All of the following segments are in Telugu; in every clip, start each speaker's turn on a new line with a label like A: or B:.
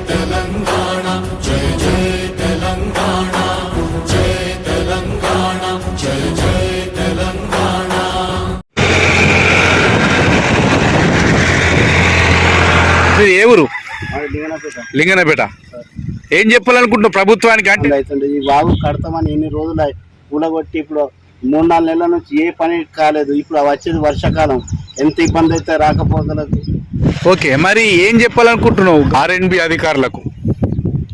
A: తెలంగాణ జై జై తెలంగాణ జై తెలంగాణ జై జై తెలంగాణ.
B: ఏ ఊరు? లింగనపేట. ఏం చెప్పాలనుకుంటున్నావు ప్రభుత్వానికి? అంటే
C: ఈ బాగు కడతామని ఎన్ని రోజులు కూలగొట్టి ఇప్పుడు 3-4 నెలల నుంచి ఏ పని కాలేదు. ఇప్పుడు వచ్చేది వర్షాకాలం, ఎంత ఇబ్బంది అయితే రాకపోకలకు.
B: ఓకే, మరి ఏం చెప్పాలనుకుంటున్నావు ఆర్ఎండ్బి అధికారులకు?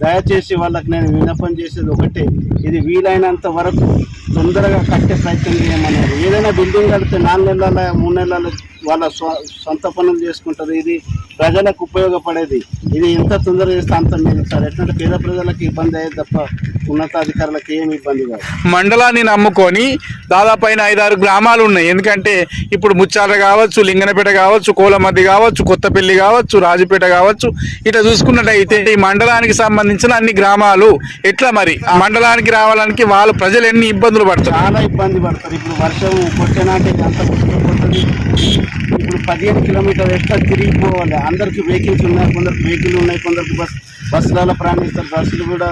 C: దయచేసి వాళ్ళకి నేను విన్నపం చేసేది ఒకటే, ఇది వీలైనంత వరకు తొందరగా కట్టే ప్రయత్నం చేయమన్నారు. ఏదైనా బిల్డింగ్ కడితే 4 నెలల 3 నెలల వాళ్ళ సొంత పనులు చేసుకుంటారు. ఇది ప్రజలకు ఉపయోగపడేది. ఇది ఎంత తొందరగా చేస్తే అంత మీరు సార్. ఎట్లంటే పేద ప్రజలకు ఇబ్బంది అయ్యేది తప్ప ఉన్నతాధికారులకు ఏమి ఇబ్బంది కాదు.
B: మండలాన్ని నమ్ముకొని దాదాపు 5-6 గ్రామాలు ఉన్నాయి. ఎందుకంటే ఇప్పుడు ముచ్చాల కావచ్చు, లింగనపేట కావచ్చు, కోలమద్ది కావచ్చు, కొత్తపల్లి కావచ్చు, రాజుపేట కావచ్చు, ఇట్లా చూసుకున్నట్టయితే ఈ మండలానికి సంబంధించిన అన్ని గ్రామాలు ఎట్లా మరి మండలానికి రావడానికి వాళ్ళు ప్రజలు ఎన్ని ఇబ్బందులు పడతారు?
C: చాలా ఇబ్బంది పడతారు. ఇప్పుడు వర్షం కొట్టేనాటే అంత పుట్టుకుపోతుంది. ఇప్పుడు 15 కిలోమీటర్లు ఎట్లా తిరిగిపోవాలి? అందరికి వెహికల్స్ ఉన్నాయి, కొందరికి వెహికల్ ఉన్నాయి, కొందరికి బస్సులలో ప్రయాణిస్తారు. బస్సులు కూడా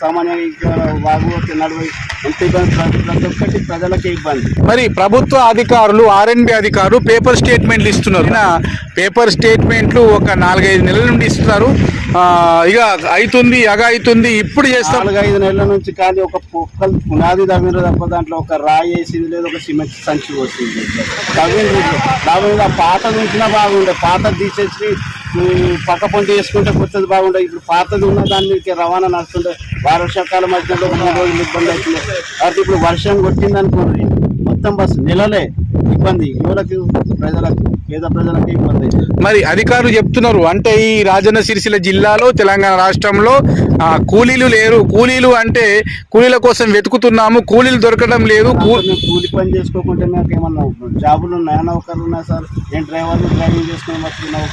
C: సామాన్యంగా వాగుతే నడువై ఎంత ఇబ్బంది, ప్రతి ఒక్కటి ప్రజలకే ఇబ్బంది.
B: మరి ప్రభుత్వ అధికారులు ఆర్ఎండ్బి అధికారులు పేపర్ స్టేట్మెంట్లు ఇస్తున్నారు. పేపర్ స్టేట్మెంట్లు ఒక 4-5 నెలల నుండి ఇస్తున్నారు. ఇక అవుతుంది అవుతుంది ఇప్పుడు చేస్తాం.
C: 4-5 నెలల నుంచి కానీ ఒక పునాది తవ్విన తప్ప దాంట్లో ఒక రాయి వేసింది లేదు, ఒక సిమెంట్ సంచి వస్తుంది. తవ్విన పాతది ఉంచినా బాగుండే, పాతది తీసేసి పక్క పంట వేసుకుంటే కొత్తది బాగుండే. ఇప్పుడు పాతది ఉన్న దానికి రవాణా నడుస్తుంటే వర్షాకాలం మధ్యలో 3 రోజులు ఇబ్బంది అవుతుంది. కాబట్టి ఇప్పుడు వర్షం కొట్టింది అనుకోండి మొత్తం బస్సు నెలలే ఇబ్బంది. యువలకు ప్రజలకు పేద ప్రజలకు ఇబ్బంది.
B: మరి అధికారులు చెప్తున్నారు అంటే ఈ రాజన్న సిరిసిల్ల జిల్లాలో తెలంగాణ రాష్ట్రంలో కూలీలు లేరు. కూలీలు అంటే కూలీల కోసం వెతుకుతున్నాము, కూలీలు దొరకడం లేదు.
C: కూలి పని చేసుకోకుంటే నాకు ఏమన్నా జాబులు ఉన్నాయా? నౌకర్లు ఉన్నాయి సార్. నేను డ్రైవింగ్ చేసుకుని బతుకున్నావు,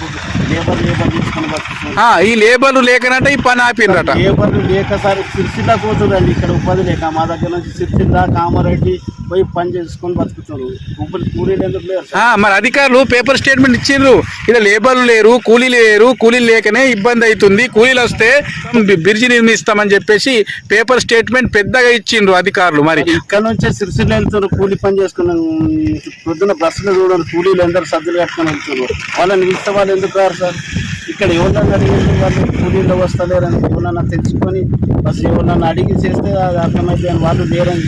C: లేబర్ తీసుకుని బతుకుతున్నాను.
B: ఈ లేబర్లు లేకనంటే ఈ పని ఆపిందట.
C: లేబర్లు లేక సార్ సిరిసిల్ల పోతుందండి. ఇక్కడ ఉపాధి లేక మా దగ్గర నుంచి సిరిసిల్ల కామారెడ్డి పోయి పని చేసుకొని బతుకుతున్నారు. కూలీలు ఎందుకు లేరు?
B: మరి అధికారులు పేపర్ స్టేట్మెంట్ ఇచ్చిండ్రు, ఇక్కడ లేబర్లు లేరు, కూలీలు లేరు, కూలీలు లేకనే ఇబ్బంది అవుతుంది, కూలీలు వస్తే బ్రిడ్జి నిర్మిస్తామని చెప్పేసి పేపర్ స్టేట్మెంట్ పెద్దగా ఇచ్చిండ్రు అధికారులు. మరి
C: ఇక్కడ నుంచే సిరిసిల్ల వెళ్తున్నారు కూలీ పని చేసుకున్న పొద్దున్న బస్సులు చూడండి, కూలీలు అందరూ సర్దులు కట్టుకొని వెళ్తున్నారు. వాళ్ళని ఇస్తే వాళ్ళు ఎందుకు రారు సార్? ఇక్కడ ఎవరన్నా అడిగింది వాళ్ళు కూలీలో వస్తలేరని ఎవరన్నా తెలుసుకొని బస్సు ఎవరన్నా అడిగి చేస్తే అది అర్థమైతే వాళ్ళు లేరని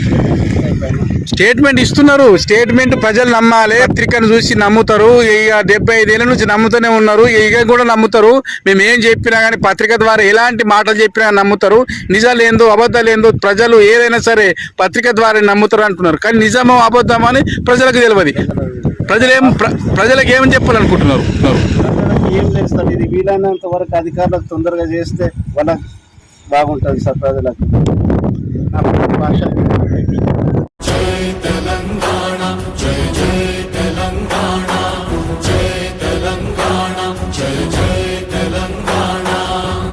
B: స్టేట్మెంట్ ఇస్తున్నారు. స్టేట్మెంట్ ప్రజలు నమ్మాలి. పత్రికను చూసి నమ్ముతారు. ఇక 75 ఏళ్ళ నుంచి నమ్ముతూనే ఉన్నారు, ఇక కూడా నమ్ముతారు. మేము ఏం చెప్పినా కానీ పత్రిక ద్వారా ఎలాంటి మాటలు చెప్పినా నమ్ముతారు. నిజాలు ఏందో అబద్ధాలు ఏందో ప్రజలు ఏదైనా సరే పత్రిక ద్వారా నమ్ముతారు అంటున్నారు. కానీ నిజమో అబద్ధమో అని ప్రజలకు తెలియదు. ప్రజలకు ఏమని చెప్పాలనుకుంటున్నారు?
C: ఏం చేస్తారు? ఇది వీలైనంత వరకు అధికారులకు తొందరగా చేస్తే వాళ్ళకి బాగుంటుంది సార్. ప్రజలకు భాష